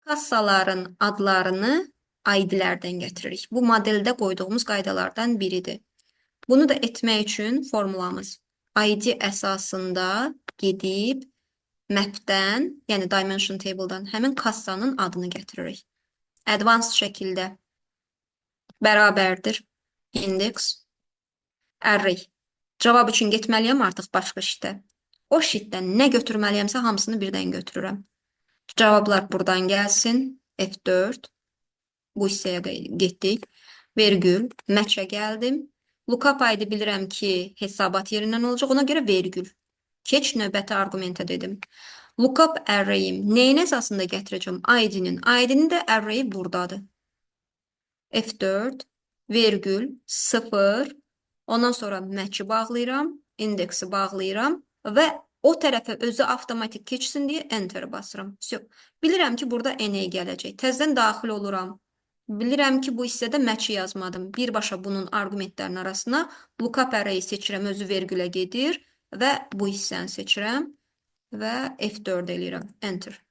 Kassaların adlarını ID-lərdən getiririk. Bu modeldə qoyduğumuz qaydalardan biridir. Bunu da etmək üçün formulamız ID əsasında gedib mapdən, yəni dimension table-dan həmin kassanın adını getiririk. Advanced şəkildə bərabərdir index array. Cavab üçün getməliyəm artıq başqa şitə. O şitdən nə götürməliyəmsə hamısını birdən götürürəm. Cavablar buradan gəlsin. F4. Bu hissəyə getdik. Vergül. Match-ə gəldim. Lookup ID bilirəm ki, hesabat yerindən olacaq. Ona görə vergül. Keç növbəti arqumentə dedim. Lookup array'im nəyin əsasında gətirəcəm? ID-nin. ID-nin də array buradadır. F4. Vergül. 0. Ondan sonra match-i bağlayıram. İndeksi bağlayıram. Və o tərəfə özü avtomatik keçsin deyə enter basıram. Bilirəm ki, burada NA gələcək. Təzdən daxil oluram. Bilirəm ki, bu hissədə match yazmadım. Birbaşa bunun arqumentlərin arasına lookup array seçirəm. Özü vergülə gedir və bu hissəni seçirəm və F4 eləyirəm. Enter.